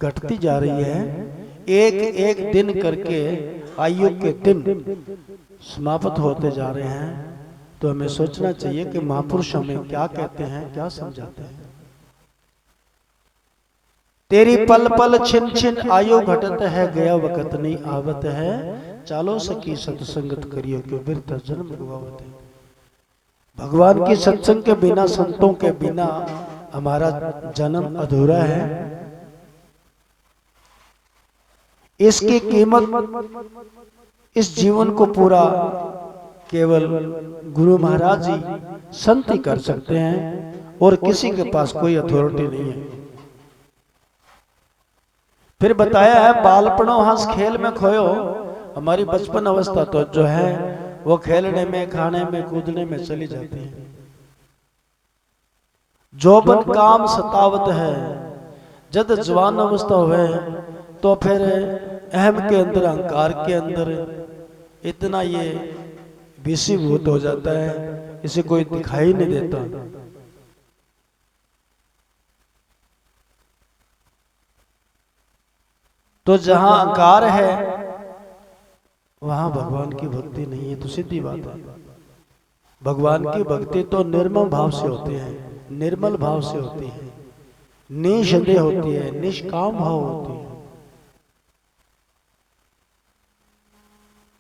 घटती जा रही है। एक एक दिन करके आयु के दिन समाप्त होते जा रहे हैं। तो हमें सोचना चाहिए कि महापुरुष हमें क्या कहते हैं, क्या समझाते हैं। तेरी पल पल छिन छिन आयु घटत है, गया वक्त नहीं आवत है। चालो सखी सत्संगत करियो क्यों बिरथ जन्म गवावत है। भगवान की सत्संग के बिना, संतों के बिना हमारा जन्म अधूरा है। इसकी कीमत इस जीवन को पूरा केवल गुरु महाराज जी संत ही कर सकते हैं और किसी के पास कोई अथॉरिटी नहीं है। फिर बताया है बालपनो हंस खेल में खोयो। हमारी बचपन अवस्था तो जो है वो खेलने में, खाने में, कूदने में चली जाती है। जोबन काम सतावत है, जब जवान अवस्था हुए तो फिर अहम के अंदर, अहंकार के अंदर इतना ये विषीभूत हो जाता है, इसे कोई दिखाई नहीं देता। तो जहां अहंकार है वहां भगवान की भक्ति नहीं है, तो सीधी बात है। भगवान की भक्ति तो निर्मल भाव से होती है, निर्मल भाव से होती है, निसंदेह होती है, निष्काम भाव होती है।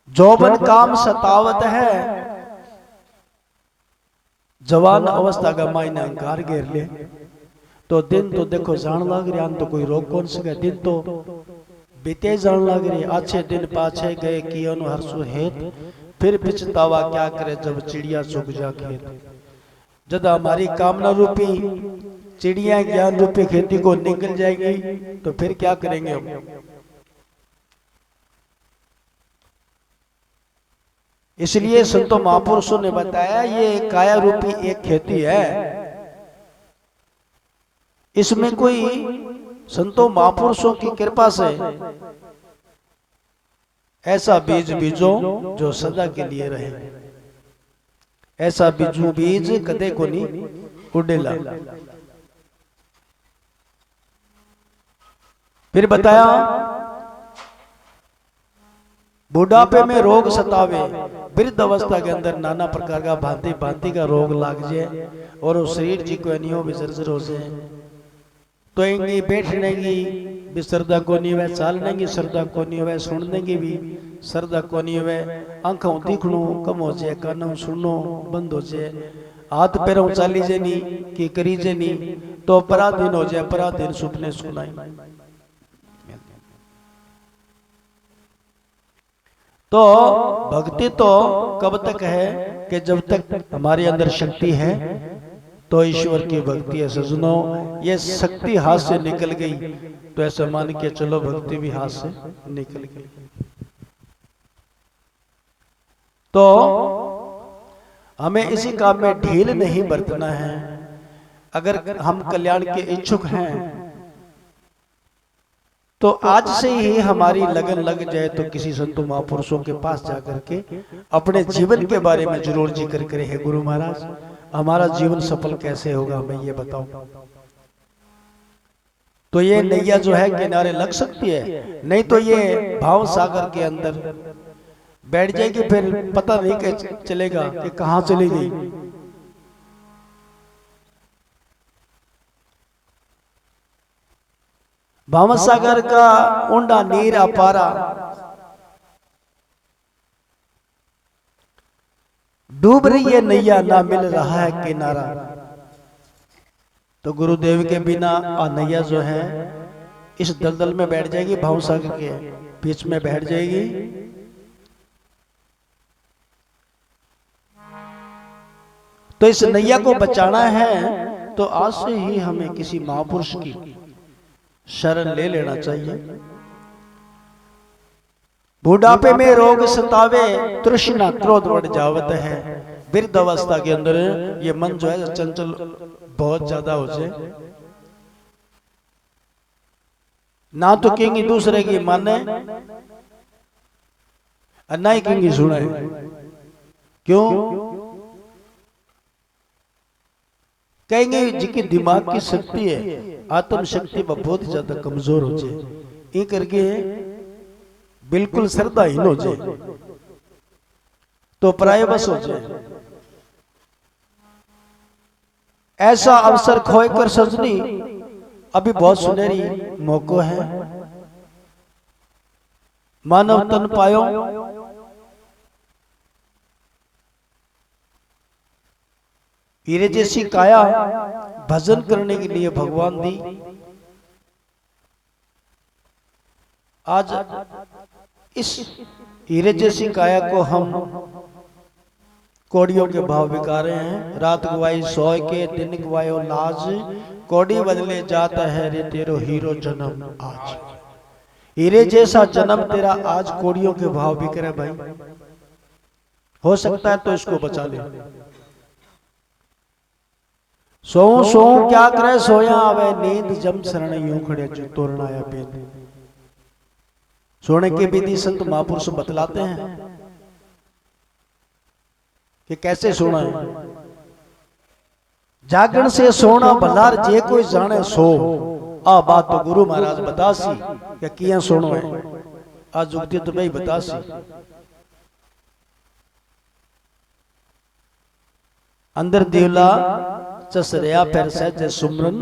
जोबन काम सतावत है, जवान अवस्था का मायने अहंकार घेर ले तो दिन तो देखो जान लग रहा, तो कोई रोक कौन सके। दिन तो बीते जान लग रही, अच्छे दिन पाछे गए कियो नु हर्षु हेत, फिर पछतावा क्या करे जब चिड़िया चुग जा खेत। जब हमारी कामना रूपी चिड़िया ज्ञान रूपी खेती को निकल जाएगी तो फिर क्या करेंगे हम। इसलिए संतों महापुरुषों ने बताया ये काया रूपी एक खेती है, इसमें कोई संतों महापुरुषों की कृपा से ऐसा बीज बीजो जो सदा के लिए रहे। ऐसा बीजू बीज कदे को नहीं उड़ेला। फिर बताया बुढ़ापे में रोग सतावे, वृद्ध अवस्था के अंदर नाना प्रकार का भांति भांति का रोग लाग जाए और उस शरीर जी को अनियो विसर्जन हो जाए। तो इंगी बैठने की भी श्रद्धा को नहीं हुए, चालने की श्रद्धा को नहीं हुए, सुनने की भी श्रद्धा को नहीं हुए, आंखों दिखनो कम हो जाए, कानों सुननो बंद हो जाए, हाथ पैरों चाली जेनी की करी जेनी तो पराधीन हो जाए, पराधीन सुपने सुनाई। तो भक्ति तो कब तक है कि जब तक हमारे अंदर शक्ति है तो ईश्वर की भक्ति है। सजनों ये शक्ति हाथ से निकल गई तो ऐसा मान के चलो भक्ति भी हाथ से निकल गई। तो हमें इसी काम में ढील नहीं बरतना है। अगर हम कल्याण के इच्छुक हैं तो आज से ही हमारी लगन लग जाए तो किसी संतों महापुरुषों के पास जाकर के अपने जीवन के बारे में जरूर जिक्र करें, है गुरु महाराज हमारा जीवन सफल कैसे होगा हमें ये बताओ। तो ये नैया जो है किनारे लग सकती है, नहीं तो ये भाव सागर के अंदर बैठ जाएगी, फिर पता नहीं कि चलेगा कि कहां चली गई। भाव सागर का ऊंडा नीर अपारा, डूब रही है नैया ना मिल रहा है किनारा। तो गुरुदेव के बिना नैया जो है इस दलदल में बैठ जाएगी, भाव सागर के बीच में बैठ जाएगी। तो इस नैया को बचाना है तो आज से ही हमें किसी महापुरुष की शरण ले लेना चाहिए। बुढ़ापे में रोग सतावे, तृष्णा क्रोध बढ़ जावत है। वृद्ध अवस्था के अंदर ये मन जो है चंचल बहुत ज्यादा हो जाए, ना तो कहेंगे दूसरे की माने ना ही कहेंगे सुने। क्यों? कहेंगे जिनकी दिमाग की शक्ति है, आत्म शक्ति वह बहुत ज्यादा कमजोर हो जाए, ये करके बिल्कुल श्रद्धाहीन हो जाए, तो प्रायवश हो जाए। ऐसा अवसर खोकर सजनी अभी बहुत सुनहरी मौका है। मानव तन पायो, हीरे जैसी काया भजन करने के लिए भगवान दी। आज इस हीरे जैसी काया को हम कौड़ियों के भाव बिका रहे हैं। रात गवाई सोए के, दिन गवायो लाज, कौड़ी बदले जाता है रे तेरो हीरो जन्म आज। हीरे जैसा जन्म तेरा आज कौड़ियों के भाव बिक रहे भाई। हो सकता है तो इसको बचा ले। सो सो क्या करे सोया आवे नींद, जम शरण यूं खड़े जो तोरण आया पेद। सोने के विधि संत महापुरुष बतलाते हैं कि कैसे सोना है। जागरण से सोना भलार जे कोई जाने सो, आ बात तो गुरु महाराज बतासी क्या किया सोनो है। आज जुगती तो भाई बतासी। अंदर देवला चसरिया पैर सहज सुमरन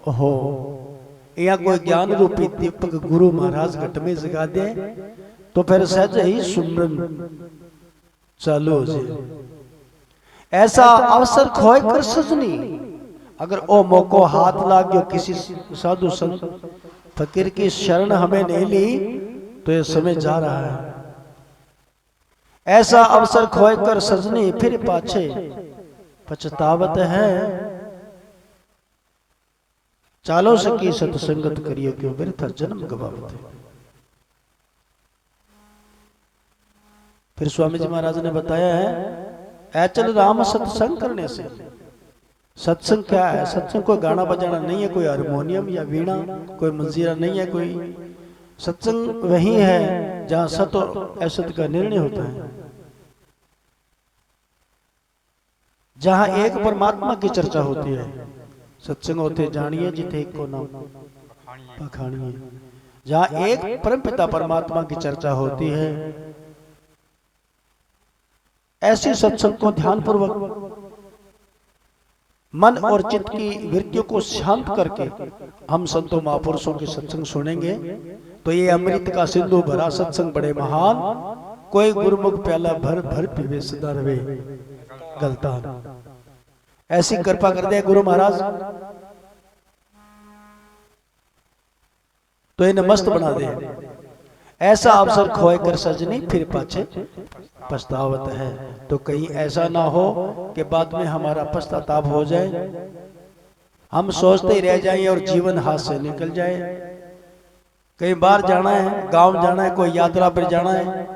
हो। या कोई ज्ञान रूपी दीपक गुरु महाराज घट में जगा दे तो फिर सहज ही सुमरन चालू हो जाए। ऐसा अवसर खोए कर सजनी, अगर ओ मौको हाथ लाग गयो किसी साधु संत फकीर की शरण हमें नहीं ली तो ये समय जा रहा है। ऐसा अवसर खोए कर सजनी फिर पाछे पछतावत है। चालो सकी सत्संगत करियो क्यों व्यर्थ जन्म गवावत है। फिर स्वामी जी महाराज ने बताया है ऐचल राम सत्संग करने से। सत्संग क्या है? सत्संग कोई गाना बजाना नहीं है, कोई हारमोनियम या वीणा, कोई मंजीरा नहीं है। कोई सत्संग वही है जहां सत और असत का निर्णय होता है, जहां एक परमात्मा की चर्चा होती है। सत्संग होते जानिए जिथे एक को नाम पखानिए। जहां एक परमपिता परमात्मा की चर्चा होती है, ऐसी सत्संग को ध्यान पूर्वक मन और चित्त की वृत्तियों को शांत करके हम संतों महापुरुषों के सत्संग सुनेंगे तो ये अमृत का सिंधु भरा सत्संग बड़े महान। कोई गुरुमुख प्याला भर भर पीवे सदा रवे गलतान। ऐसी कृपा कर दे गुरु महाराज तो इन्हें मस्त बना दे। ऐसा अवसर खोए कर सजनी फिर पाछे पछतावत है। तो कहीं ऐसा ना हो कि बाद में हमारा पश्चाताप हो जाए, हम सोचते ही रह जाएं और जीवन हाथ से निकल जाए। कहीं बाहर जाना है, गांव जाना है, कोई यात्रा पर जाना है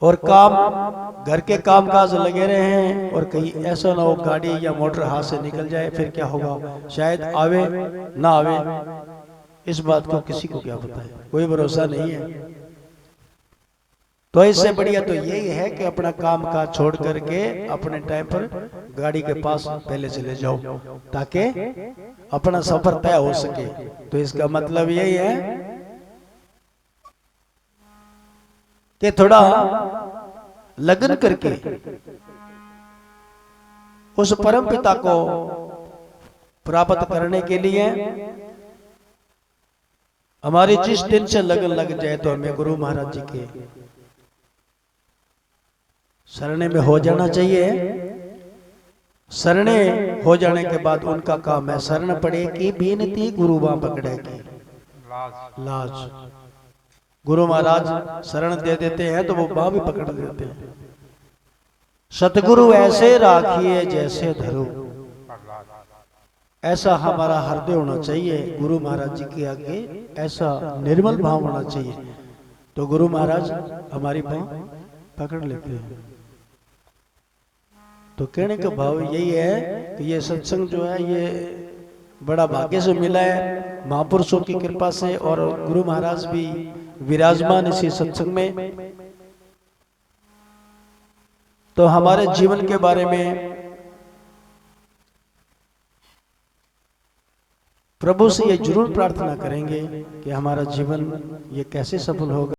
और काम घर के काम काज लगे रहे हैं और कहीं ऐसा ना हो गाड़ी या मोटर हाथ से निकल जाए, फिर क्या होगा? शायद आवे ना आवे, इस बात को किसी को क्या पता है, कोई भरोसा नहीं है। तो इससे बढ़िया तो यही है कि अपना काम काज छोड़ करके अपने टाइम पर गाड़ी के पास पहले चले जाओ ताकि अपना सफर तय हो सके। तो इसका मतलब यही है कि थोड़ा लगन करके उस परम पिता को प्राप्त करने के लिए हमारी जिस दिन से लगन लग जाए तो हमें गुरु महाराज जी के शरणे में हो जाना चाहिए। शरणे हो जाने के बाद उनका काम है शरण पड़ेगी बीनती गुरु बां पकड़ेगी लाज। गुरु महाराज शरण दे देते हैं तो वो बां भी पकड़ देते हैं। सतगुरु ऐसे राखिए जैसे धरो, ऐसा हमारा हृदय होना चाहिए। गुरु महाराज जी के आगे ऐसा निर्मल भाव होना चाहिए तो गुरु महाराज हमारी बां पकड़ लेते हैं। तो कहने का भाव यही है कि ये सत्संग जो है ये बड़ा भाग्य से मिला है महापुरुषों की कृपा से, और गुरु महाराज भी विराजमान इसी सत्संग में। तो हमारे जीवन के बारे में प्रभु से ये जरूर प्रार्थना करेंगे कि हमारा जीवन ये कैसे सफल होगा।